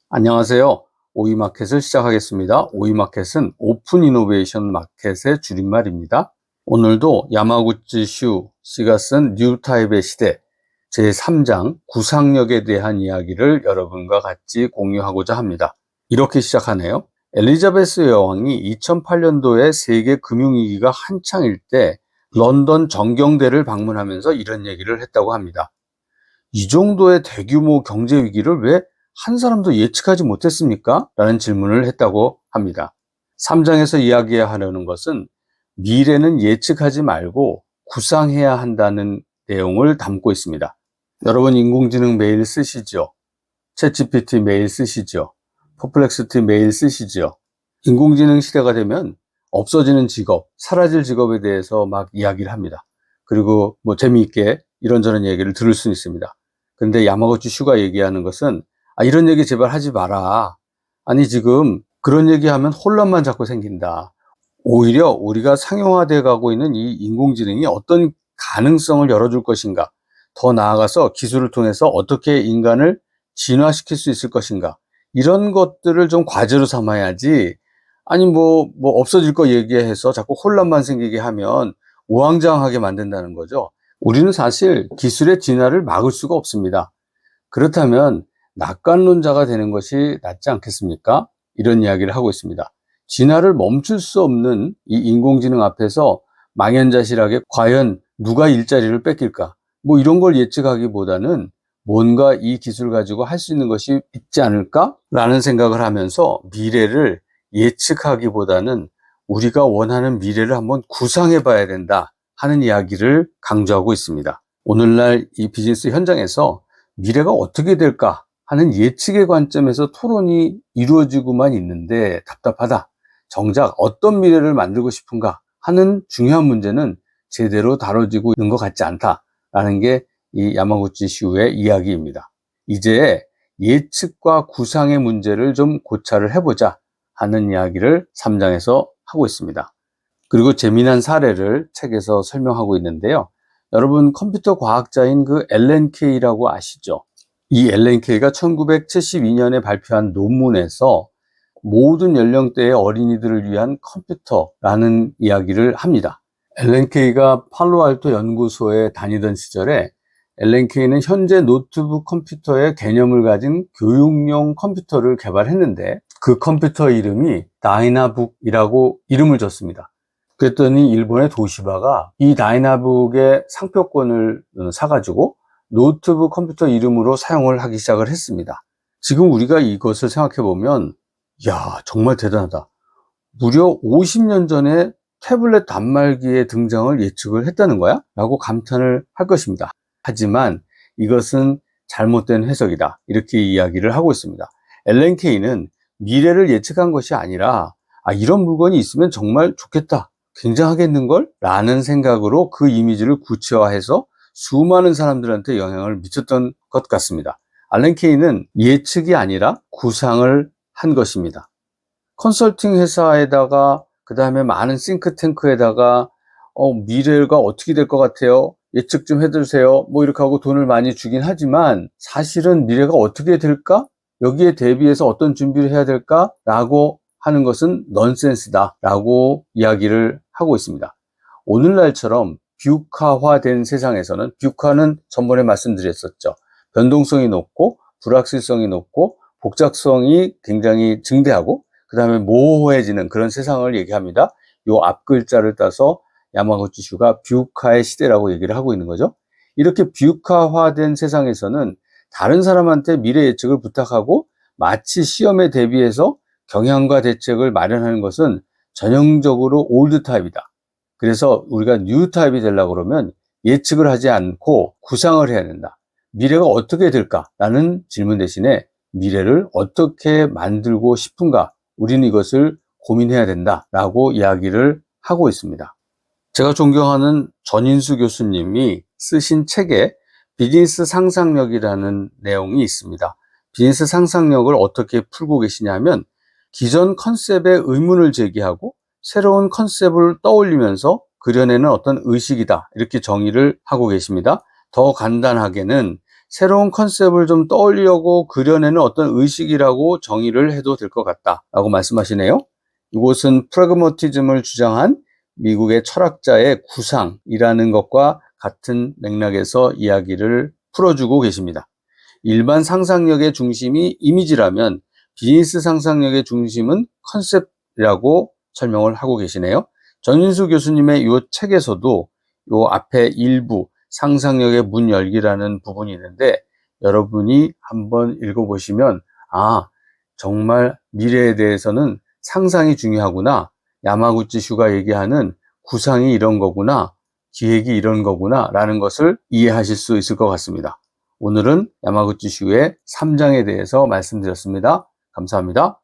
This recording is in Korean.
안녕하세요. 오이마켓을 시작하겠습니다. 오이마켓은 오픈 이노베이션 마켓의 줄임말입니다. 오늘도 야마구치 슈 씨가 쓴 뉴타입의 시대 제3장 구상력에 대한 이야기를 여러분과 같이 공유하고자 합니다. 이렇게 시작하네요. 엘리자베스 여왕이 2008년도에 세계 금융위기가 한창일 때 런던 정경대를 방문하면서 이런 얘기를 했다고 합니다. 이 정도의 대규모 경제 위기를 왜 한 사람도 예측하지 못했습니까? 라는 질문을 했다고 합니다. 3장에서 이야기하려는 것은 미래는 예측하지 말고 구상해야 한다는 내용을 담고 있습니다. 여러분 인공지능 매일 쓰시죠? 챗GPT 매일 쓰시죠? 퍼플렉스티 매일 쓰시죠? 인공지능 시대가 되면 없어지는 직업, 사라질 직업에 대해서 막 이야기를 합니다. 그리고 재미있게 이런저런 얘기를 들을 수 있습니다. 근데 야마구치 슈가 얘기하는 것은 이런 얘기 제발 하지 마라. 아니 지금 그런 얘기하면 혼란만 자꾸 생긴다. 오히려 우리가 상용화돼 가고 있는 이 인공지능이 어떤 가능성을 열어줄 것인가, 더 나아가서 기술을 통해서 어떻게 인간을 진화시킬 수 있을 것인가, 이런 것들을 좀 과제로 삼아야지. 아니 없어질 거 얘기해서 자꾸 혼란만 생기게 하면 우왕좌왕하게 만든다는 거죠. 우리는 사실 기술의 진화를 막을 수가 없습니다. 그렇다면 낙관론자가 되는 것이 낫지 않겠습니까? 이런 이야기를 하고 있습니다. 진화를 멈출 수 없는 이 인공지능 앞에서 망연자실하게 과연 누가 일자리를 뺏길까? 이런 걸 예측하기보다는 뭔가 이 기술을 가지고 할 수 있는 것이 있지 않을까? 라는 생각을 하면서 미래를 예측하기보다는 우리가 원하는 미래를 한번 구상해 봐야 된다 하는 이야기를 강조하고 있습니다. 오늘날 이 비즈니스 현장에서 미래가 어떻게 될까 하는 예측의 관점에서 토론이 이루어지고만 있는데 답답하다. 정작 어떤 미래를 만들고 싶은가 하는 중요한 문제는 제대로 다뤄지고 있는 것 같지 않다라는 게 이 야마구치 슈의 이야기입니다. 이제 예측과 구상의 문제를 좀 고찰을 해보자 하는 이야기를 3장에서 하고 있습니다. 그리고 재미난 사례를 책에서 설명하고 있는데요. 여러분 컴퓨터 과학자인 그 앨런 케이라고 아시죠? 이 앨런 케이가 1972년에 발표한 논문에서 모든 연령대의 어린이들을 위한 컴퓨터라는 이야기를 합니다. 앨런 케이가 팔로알토 연구소에 다니던 시절에 앨런 케이는 현재 노트북 컴퓨터의 개념을 가진 교육용 컴퓨터를 개발했는데 그 컴퓨터 이름이 다이나북이라고 이름을 줬습니다. 그랬더니 일본의 도시바가 이 다이나북의 상표권을 사가지고 노트북 컴퓨터 이름으로 사용을 하기 시작을 했습니다. 지금 우리가 이것을 생각해 보면 정말 대단하다. 무려 50년 전에 태블릿 단말기의 등장을 예측을 했다는 거야? 라고 감탄을 할 것입니다. 하지만 이것은 잘못된 해석이다. 이렇게 이야기를 하고 있습니다. 앨런 케이는 미래를 예측한 것이 아니라 이런 물건이 있으면 정말 좋겠다. 굉장하겠는걸? 라는 생각으로 그 이미지를 구체화해서 수많은 사람들한테 영향을 미쳤던 것 같습니다. 앨런 케이는 예측이 아니라 구상을 한 것입니다. 컨설팅 회사에다가 그 다음에 많은 싱크탱크에다가 미래가 어떻게 될 것 같아요? 예측 좀 해주세요. 이렇게 하고 돈을 많이 주긴 하지만 사실은 미래가 어떻게 될까? 여기에 대비해서 어떤 준비를 해야 될까? 라고 하는 것은 넌센스다 라고 이야기를 하고 있습니다. 오늘날처럼 뷰카화된 세상에서는, 뷰카는 전번에 말씀드렸었죠. 변동성이 높고 불확실성이 높고 복잡성이 굉장히 증대하고 그 다음에 모호해지는 그런 세상을 얘기합니다. 요 앞 글자를 따서 야마구치 슈가 뷰카의 시대라고 얘기를 하고 있는 거죠. 이렇게 뷰카화된 세상에서는 다른 사람한테 미래 예측을 부탁하고 마치 시험에 대비해서 경향과 대책을 마련하는 것은 전형적으로 올드 타입이다. 그래서 우리가 뉴 타입이 되려고 그러면 예측을 하지 않고 구상을 해야 된다. 미래가 어떻게 될까라는 질문 대신에 미래를 어떻게 만들고 싶은가, 우리는 이것을 고민해야 된다라고 이야기를 하고 있습니다. 제가 존경하는 전인수 교수님이 쓰신 책에 비즈니스 상상력이라는 내용이 있습니다. 비즈니스 상상력을 어떻게 풀고 계시냐면 기존 컨셉에 의문을 제기하고 새로운 컨셉을 떠올리면서 그려내는 어떤 의식이다, 이렇게 정의를 하고 계십니다. 더 간단하게는 새로운 컨셉을 좀 떠올리려고 그려내는 어떤 의식이라고 정의를 해도 될 것 같다라고 말씀하시네요. 이곳은 프라그마티즘을 주장한 미국의 철학자의 구상이라는 것과 같은 맥락에서 이야기를 풀어주고 계십니다. 일반 상상력의 중심이 이미지라면 비즈니스 상상력의 중심은 컨셉이라고 설명을 하고 계시네요. 전인수 교수님의 이 책에서도 이 앞에 일부 상상력의 문 열기라는 부분이 있는데 여러분이 한번 읽어보시면 정말 미래에 대해서는 상상이 중요하구나. 야마구치 슈가 얘기하는 구상이 이런 거구나. 기획이 이런 거구나 라는 것을 이해하실 수 있을 것 같습니다. 오늘은 야마구치 슈의 3장에 대해서 말씀드렸습니다. 감사합니다.